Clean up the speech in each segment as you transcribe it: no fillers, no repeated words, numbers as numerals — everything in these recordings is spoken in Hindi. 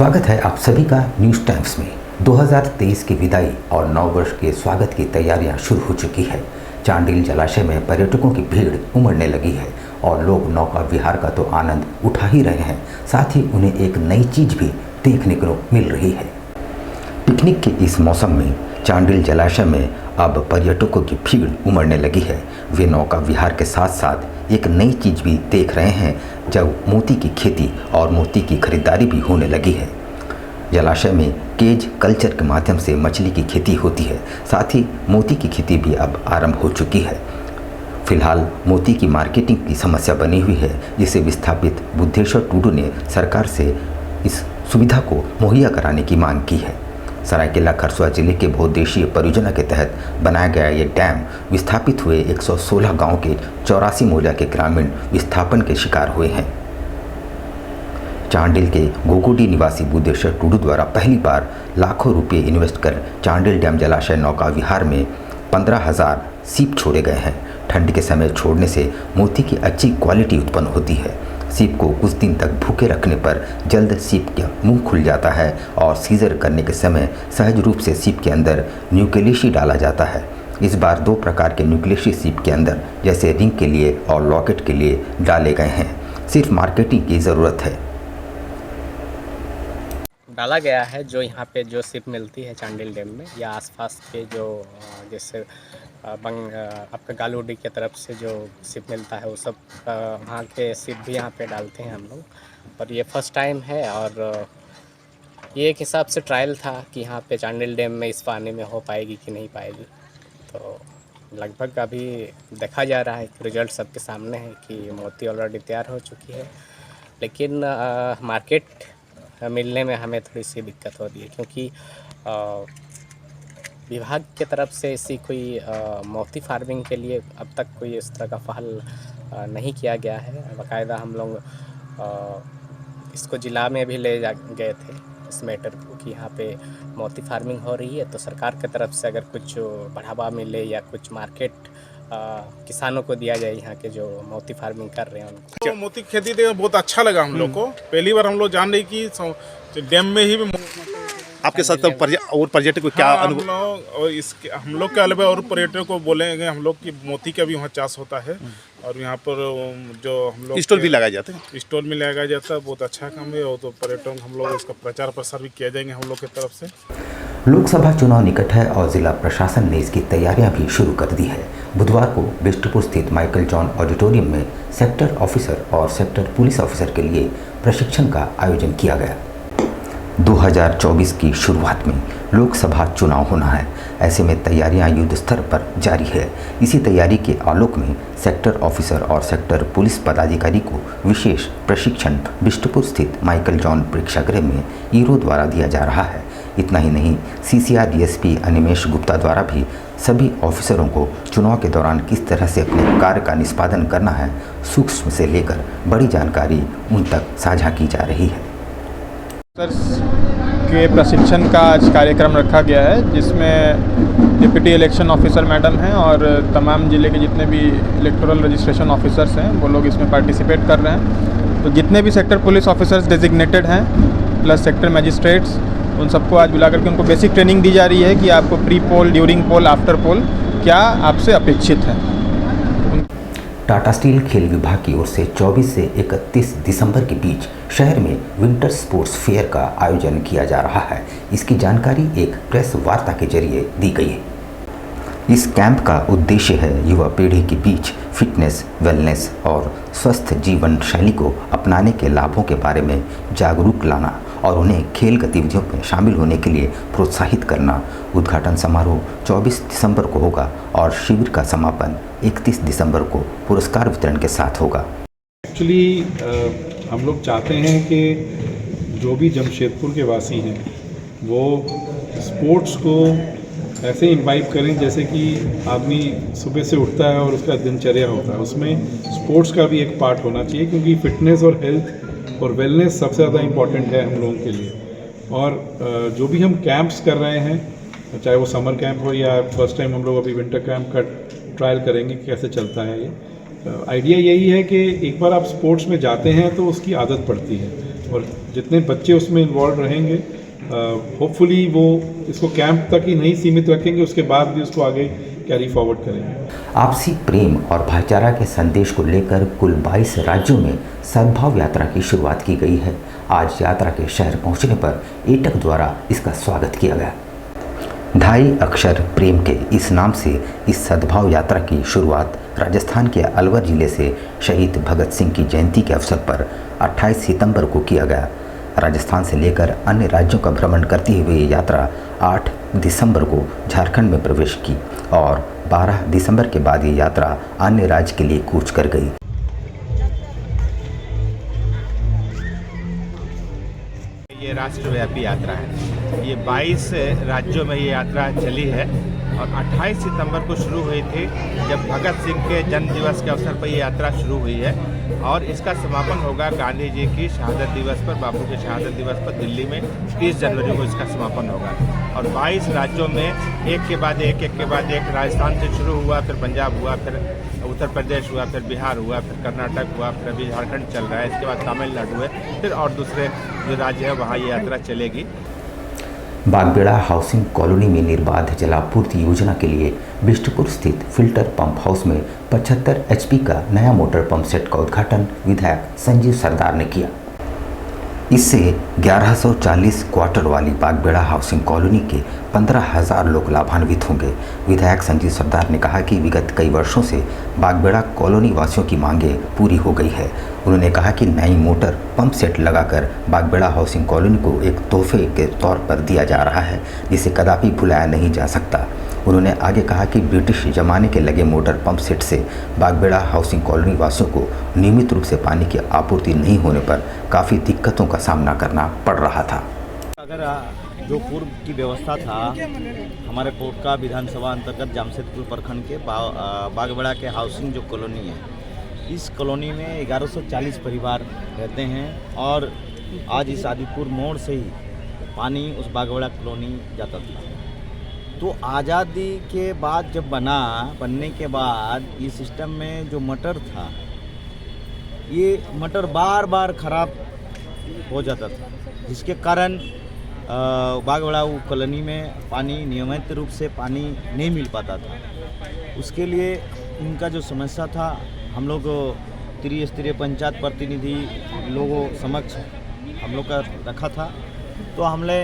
स्वागत है आप सभी का न्यूज़ टाइम्स में। 2023 की विदाई और नववर्ष के स्वागत की तैयारियां शुरू हो चुकी है। चांडिल जलाशय में पर्यटकों की भीड़ उमड़ने लगी है और लोग नौका विहार का तो आनंद उठा ही रहे हैं, साथ ही उन्हें एक नई चीज़ भी देखने को मिल रही है। पिकनिक के इस मौसम में चांडिल जलाशय में अब पर्यटकों की भीड़ उमड़ने लगी है। वे नौका विहार के साथ साथ एक नई चीज़ भी देख रहे हैं, जब मोती की खेती और मोती की खरीदारी भी होने लगी है। जलाशय में केज कल्चर के माध्यम से मछली की खेती होती है, साथ ही मोती की खेती भी अब आरंभ हो चुकी है। फिलहाल मोती की मार्केटिंग की समस्या बनी हुई है, जिसे विस्थापित बुद्धेश्वर टूडू ने सरकार से इस सुविधा को मुहैया कराने की मांग की है। सरायकेला खरसुआ जिले के बहुउद्देशीय परियोजना के तहत बनाया गया ये डैम विस्थापित हुए 116 गांव के 84 मोहल्ला के ग्रामीण विस्थापन के शिकार हुए हैं। चांडिल के गोगोडी निवासी बुद्धेश्वर टूडू द्वारा पहली बार लाखों रुपए इन्वेस्ट कर चांडिल डैम जलाशय नौका विहार में 15,000 सीप छोड़े गए हैं। ठंड के समय छोड़ने से मोती की अच्छी क्वालिटी उत्पन्न होती है। सीप को कुछ दिन तक भूखे रखने पर जल्द सीप का मुंह खुल जाता है और सीजर करने के समय सहज रूप से सीप के अंदर न्यूक्लियसी डाला जाता है। इस बार 2 प्रकार के न्यूक्लियसी सीप के अंदर, जैसे रिंग के लिए और लॉकेट के लिए डाले गए हैं। सिर्फ मार्केटिंग की ज़रूरत है। डाला गया है जो यहाँ पे जो सिप मिलती है चांडिल डैम में या आसपास के जो जैसे आपका गालूडी की तरफ से जो सिप मिलता है वो सब वहाँ के सिप भी यहाँ पे डालते हैं हम लोग। और ये फर्स्ट टाइम है और ये एक हिसाब से ट्रायल था कि यहाँ पे चांडिल डैम में इस पानी में हो पाएगी कि नहीं पाएगी। तो लगभग अभी देखा जा रहा है कि रिजल्ट सबके सामने है कि मोती ऑलरेडी तैयार हो चुकी है, लेकिन मार्केट मिलने में हमें थोड़ी सी दिक्कत होती है, क्योंकि विभाग की तरफ से ऐसी कोई मोती फार्मिंग के लिए अब तक कोई इस तरह का पहल नहीं किया गया है। बाकायदा हम लोग इसको ज़िला में भी ले जा गए थे इस मैटर को कि यहाँ पे मोती फार्मिंग हो रही है, तो सरकार की तरफ से अगर कुछ बढ़ावा मिले या कुछ मार्केट किसानों को दिया जाए यहाँ के जो मोती फार्मिंग कर रहे हैं उनको। तो मोती खेती देखकर बहुत अच्छा लगा हम लोग को। पहली बार हम लोग जान रहे कि डैम में ही आपके साथ और पर्यटक को क्या अनुभव? हम लोग के अलावा और पर्यटकों को बोलेंगे हम लोग कि मोती का भी वहाँ चाष होता है और यहाँ पर जो हम लोग स्टॉल भी लगाए जाते हैं। स्टॉल में लगाया जाता है, बहुत अच्छा काम है। और तो पर्यटक हम लोग इसका प्रचार प्रसार भी किया जाएंगे हम लोग की तरफ से। लोकसभा चुनाव निकट है और जिला प्रशासन ने इसकी तैयारियां भी शुरू कर दी है। बुधवार को बिष्टपुर स्थित माइकल जॉन ऑडिटोरियम में सेक्टर ऑफिसर और सेक्टर पुलिस ऑफिसर के लिए प्रशिक्षण का आयोजन किया गया। 2024 की शुरुआत में लोकसभा चुनाव होना है, ऐसे में तैयारियां युद्ध स्तर पर जारी है। इसी तैयारी के आलोक में सेक्टर ऑफिसर और सेक्टर पुलिस पदाधिकारी को विशेष प्रशिक्षण बिष्टपुर स्थित माइकल जॉन प्रेक्षागृह में ईरो द्वारा दिया जा रहा है। इतना ही नहीं, CCR DSP अनिमेश गुप्ता द्वारा भी सभी ऑफिसरों को चुनाव के दौरान किस तरह से अपने कार्य का निष्पादन करना है, सूक्ष्म से लेकर बड़ी जानकारी उन तक साझा की जा रही है। के प्रशिक्षण का आज कार्यक्रम रखा गया है, जिसमें डिप्टी इलेक्शन ऑफिसर मैडम हैं और तमाम ज़िले के जितने भी इलेक्टोरल रजिस्ट्रेशन ऑफिसर्स हैं वो लोग इसमें पार्टिसिपेट कर रहे हैं। तो जितने भी सेक्टर पुलिस ऑफिसर्स डेजिग्नेटेड हैं प्लस सेक्टर मजिस्ट्रेट्स, उन सबको आज बुला करके उनको बेसिक ट्रेनिंग दी जा रही है कि आपको प्री पोल, ड्यूरिंग पोल, आफ्टर पोल क्या आपसे अपेक्षित है। टाटा स्टील खेल विभाग की ओर से 24 से 31 दिसंबर के बीच शहर में विंटर स्पोर्ट्स फेयर का आयोजन किया जा रहा है। इसकी जानकारी एक प्रेस वार्ता के जरिए दी गई है। इस कैंप का उद्देश्य है युवा पीढ़ी के बीच फिटनेस, वेलनेस और स्वस्थ जीवन शैली को अपनाने के लाभों के बारे में जागरूक लाना और उन्हें खेल गतिविधियों में शामिल होने के लिए प्रोत्साहित करना। उद्घाटन समारोह 24 दिसंबर को होगा और शिविर का समापन 31 दिसंबर को पुरस्कार वितरण के साथ होगा। एक्चुअली हम लोग चाहते हैं कि जो भी जमशेदपुर के वासी हैं वो स्पोर्ट्स को ऐसे इन्वाइब करें जैसे कि आदमी सुबह से उठता है और उसका दिनचर्या होता है, उसमें स्पोर्ट्स का भी एक पार्ट होना चाहिए, क्योंकि फिटनेस और हेल्थ और वेलनेस सबसे ज़्यादा इम्पॉर्टेंट है हम लोगों के लिए। और जो भी हम कैंप्स कर रहे हैं, चाहे वो समर कैंप हो या फर्स्ट टाइम हम लोग अभी विंटर कैंप का ट्रायल करेंगे कैसे चलता है ये। आइडिया यही है कि एक बार आप स्पोर्ट्स में जाते हैं तो उसकी आदत पड़ती है और जितने बच्चे उसमें इन्वॉल्व रहेंगे होपफुली वो इसको कैंप तक ही नहीं सीमित रखेंगे, उसके बाद भी उसको आगे कैरी फॉरवर्ड करेंगे। आपसी प्रेम और भाईचारा के संदेश को लेकर कुल 22 राज्यों में सद्भाव यात्रा की शुरुआत की गई है। आज यात्रा के शहर पहुंचने पर एटक द्वारा इसका स्वागत किया गया। 2.5 अक्षर प्रेम के इस नाम से इस सद्भाव यात्रा की शुरुआत राजस्थान के अलवर जिले से शहीद भगत सिंह की जयंती के अवसर पर 28 सितंबर को किया गया। राजस्थान से लेकर अन्य राज्यों का भ्रमण करती हुई ये यात्रा 8 दिसंबर को झारखंड में प्रवेश की और 12 दिसंबर के बाद ये यात्रा अन्य राज्य के लिए कूच कर गई। ये राष्ट्रव्यापी यात्रा है। ये 22 राज्यों में ये यात्रा चली है और 28 सितंबर को शुरू हुई थी, जब भगत सिंह के जन्म दिवस के अवसर पर ये यात्रा शुरू हुई है और इसका समापन होगा गांधी जी की शहादत दिवस पर, बापू के शहादत दिवस पर दिल्ली में 30 जनवरी को इसका समापन होगा। और 22 राज्यों में एक के बाद एक राजस्थान से शुरू हुआ, फिर पंजाब हुआ, फिर उत्तर प्रदेश हुआ, फिर बिहार हुआ, फिर कर्नाटक हुआ, फिर अभी झारखंड चल रहा है, इसके बाद तमिलनाडु है, फिर और दूसरे जो राज्य है वहाँ ये यात्रा चलेगी। बागबेड़ा हाउसिंग कॉलोनी में निर्बाध जलापूर्ति योजना के लिए बिष्टपुर स्थित फिल्टर पंप हाउस में 75 HP का नया मोटर पंप सेट का उद्घाटन विधायक संजीव सरदार ने किया। इससे 1140 क्वार्टर वाली बागबेड़ा हाउसिंग कॉलोनी के 15,000 लोग लाभान्वित होंगे। विधायक संजीव सरदार ने कहा कि विगत कई वर्षों से बागबेड़ा कॉलोनी वासियों की मांगें पूरी हो गई है। उन्होंने कहा कि नई मोटर पंप सेट लगाकर बागबेड़ा हाउसिंग कॉलोनी को एक तोहफे के तौर पर दिया जा रहा है, जिसे कदापि भुलाया नहीं जा सकता। उन्होंने आगे कहा कि ब्रिटिश जमाने के लगे मोटर पंप सेट से बागबेड़ा हाउसिंग कॉलोनी वासियों को नियमित रूप से पानी की आपूर्ति नहीं होने पर काफ़ी दिक्कतों का सामना करना पड़ रहा था। अगर जो पूर्व की व्यवस्था था हमारे पोटका विधानसभा अंतर्गत जामशेदपुर प्रखंड के बागबेड़ा के हाउसिंग जो कॉलोनी है, इस कॉलोनी में 1140 परिवार रहते हैं और आज इस आदिपुर मोड़ से ही पानी उस बागबेड़ा कॉलोनी जाता था। तो आज़ादी के बाद जब बनने के बाद ये सिस्टम में जो मटर था, ये मटर बार बार ख़राब हो जाता था, जिसके कारण बागबेड़ा कॉलोनी में पानी नियमित रूप से पानी नहीं मिल पाता था। उसके लिए इनका जो समस्या था हम लोग त्रिस्तरीय पंचायत प्रतिनिधि लोगों समक्ष हम लोग का रखा था। तो हमने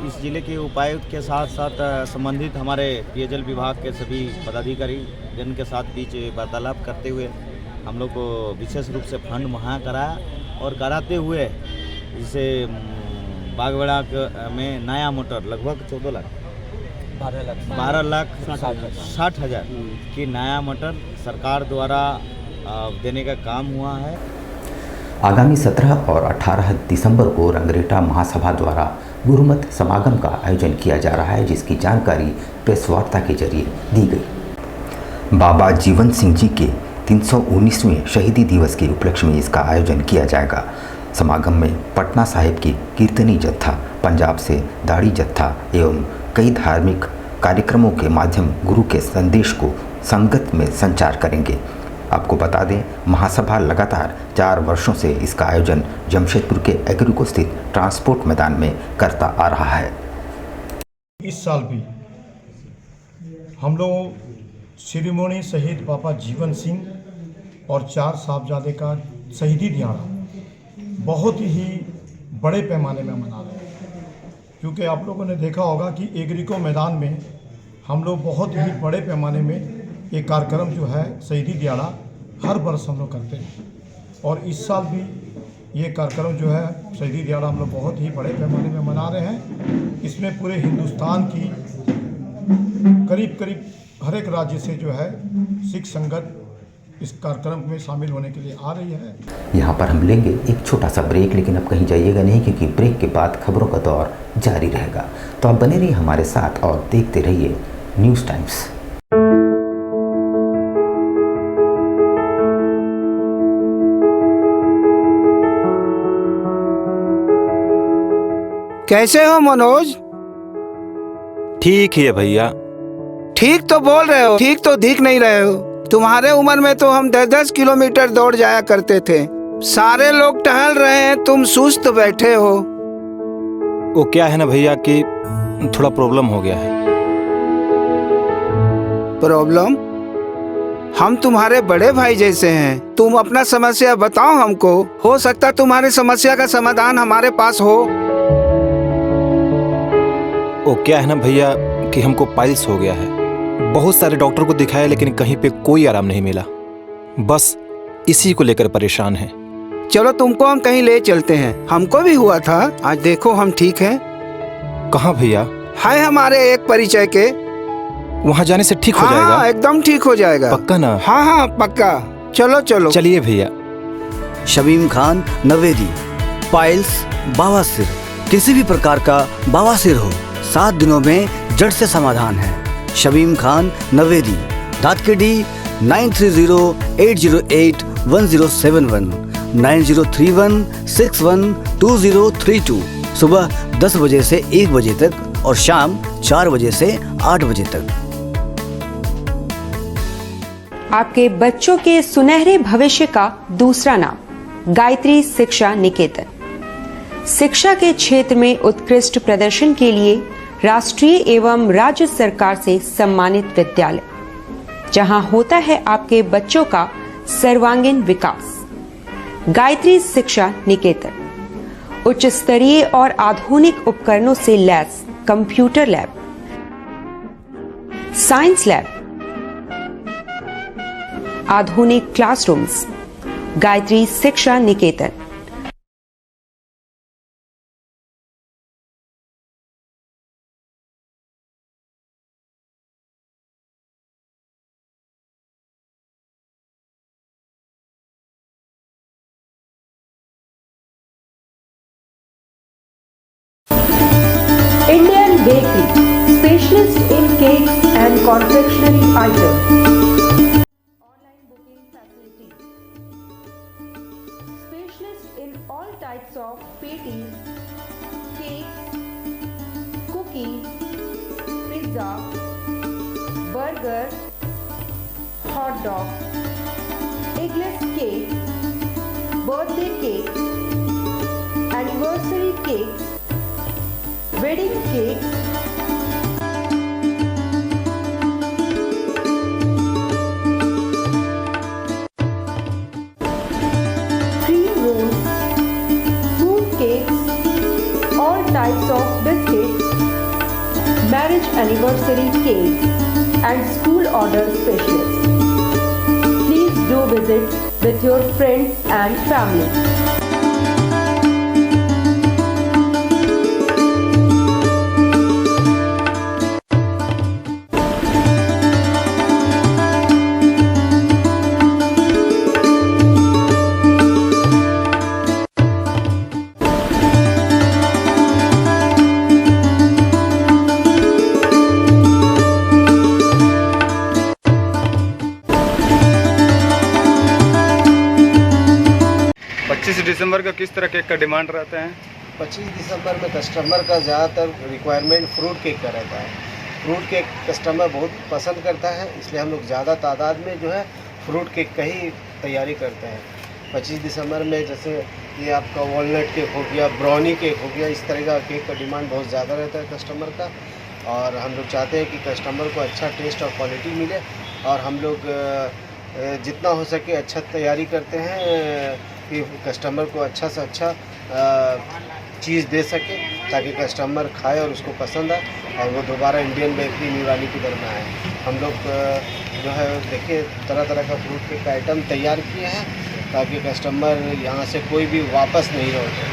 इस ज़िले के उपायुक्त के साथ साथ संबंधित हमारे पेयजल विभाग के सभी पदाधिकारी जन के साथ बीच वार्तालाप करते हुए हम लोग को विशेष रूप से फंड मुहैया कराया और कराते हुए इसे बागबेड़ा में नया मोटर लगभग 12 लाख 60 हज़ार की नया मोटर सरकार द्वारा देने का काम हुआ है। आगामी 17 और 18 दिसंबर को रंगरेटा महासभा द्वारा गुरुमत समागम का आयोजन किया जा रहा है, जिसकी जानकारी प्रेस वार्ता के जरिए दी गई। बाबा जीवन सिंह जी के 319वें शहीदी दिवस के उपलक्ष्य में इसका आयोजन किया जाएगा। समागम में पटना साहिब की कीर्तनी जत्था, पंजाब से दाढ़ी जत्था एवं कई धार्मिक कार्यक्रमों के माध्यम गुरु के संदेश को संगत में संचार करेंगे। आपको बता दें, महासभा लगातार 4 वर्षों से इसका आयोजन जमशेदपुर के एग्रीको स्थित ट्रांसपोर्ट मैदान में करता आ रहा है। इस साल भी हम लोग शिरोमणि शहीद बाबा जीवन सिंह और 4 साहबजादे का शहीदी दिहाड़ा बहुत ही बड़े पैमाने में मना रहे हैं, क्योंकि आप लोगों ने देखा होगा कि एग्रीको मैदान में हम लोग बहुत ही बड़े पैमाने में ये कार्यक्रम जो है शहीदी दिहाड़ा हर वर्ष हम लोग करते हैं और इस साल भी ये कार्यक्रम जो है शहीदी दिहाड़ा हम लोग बहुत ही बड़े पैमाने में मना रहे हैं। इसमें पूरे हिंदुस्तान की करीब हर एक राज्य से जो है सिख संगत इस कार्यक्रम में शामिल होने के लिए आ रही है। यहाँ पर हम लेंगे एक छोटा सा ब्रेक, लेकिन अब कहीं जाइएगा नहीं, क्योंकि ब्रेक के बाद खबरों का दौर जारी रहेगा। तो आप बने रहिए हमारे साथ और देखते रहिए न्यूज़ टाइम्स। कैसे हो मनोज? ठीक है भैया। ठीक तो बोल रहे हो, ठीक तो दिख नहीं रहे हो। तुम्हारे उम्र में तो हम 10-10 किलोमीटर दौड़ जाया करते थे। सारे लोग टहल रहे हैं, तुम सुस्त बैठे हो। वो क्या है ना भैया कि थोड़ा प्रॉब्लम हो गया है। प्रॉब्लम? हम तुम्हारे बड़े भाई जैसे हैं, तुम अपना समस्या बताओ हमको, हो सकता तुम्हारी समस्या का समाधान हमारे पास हो। वो क्या है ना भैया कि हमको पाइल्स हो गया है। बहुत सारे डॉक्टर को दिखाया लेकिन कहीं पे कोई आराम नहीं मिला। बस इसी को लेकर परेशान है। चलो तुमको हम कहीं ले चलते हैं, हमको भी हुआ था, आज देखो हम ठीक हैं। कहाँ भैया? है हमारे एक परिचय के। वहाँ जाने से ठीक हो हाँ, जाएगा? एकदम ठीक हो जाएगा। पक्का ना? हाँ हाँ पक्का। चलो चलो। चलिए भैया। शमीम खान नवेदी, पाइल्स, बवासीर, किसी भी प्रकार का बवासीर हो 7 दिनों में जड़ से समाधान है। शमीम खान नवेदी, दातकेडी 9308081071 9031612032। सुबह 10 बजे से 1 बजे तक और शाम 4 बजे से 8 बजे तक। आपके बच्चों के सुनहरे भविष्य का दूसरा नाम गायत्री शिक्षा निकेतन। शिक्षा के क्षेत्र में उत्कृष्ट प्रदर्शन के लिए राष्ट्रीय एवं राज्य सरकार से सम्मानित विद्यालय, जहां होता है आपके बच्चों का सर्वांगीण विकास। गायत्री शिक्षा निकेतन उच्च स्तरीय और आधुनिक उपकरणों से lace computer lab, science lab, आधुनिक क्लासरूम्स। गायत्री शिक्षा निकेतन। Indian Bakery, specialist in cakes and confectionery items. Online booking facilities. Specialist in all types of patties, cakes, cookies, pizza, burger, hot dog, eggless cake, birthday cake, anniversary cakes, wedding cakes, cream rolls, fruit cakes, all types of biscuits, marriage anniversary cakes, and school order specialists. Please do visit with your friends and family. दिसंबर का किस तरह केक का डिमांड रहता है? 25 दिसंबर में कस्टमर का ज़्यादातर रिक्वायरमेंट फ्रूट केक का रहता है। फ्रूट केक कस्टमर बहुत पसंद करता है, इसलिए हम लोग ज़्यादा तादाद में जो है फ्रूट केक का ही तैयारी करते हैं। 25 दिसंबर में जैसे ये आपका वॉलनट केक हो गया, ब्राउनी केक हो गया, इस तरह का केक का डिमांड बहुत ज़्यादा रहता है कस्टमर का। और हम लोग चाहते हैं कि कस्टमर को अच्छा टेस्ट और क्वालिटी मिले, और हम लोग जितना हो सके अच्छा तैयारी करते हैं कि कस्टमर को अच्छा से अच्छा चीज़ दे सके, ताकि कस्टमर खाए और उसको पसंद आए और वो दोबारा इंडियन बेकरी न्यूरानी की तरफ में आए। हम लोग जो है देखिए तरह तरह का फ्रूट केक का आइटम तैयार किए हैं, ताकि कस्टमर यहाँ से कोई भी वापस नहीं लौटे।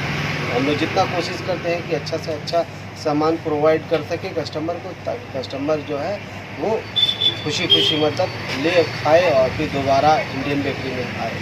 हम लोग जितना कोशिश करते हैं कि अच्छा से अच्छा सामान प्रोवाइड कर सके कस्टमर को, ताकि कस्टमर जो है वो खुशी खुशी मतलब ले खाए और फिर दोबारा इंडियन बेकरी में आए।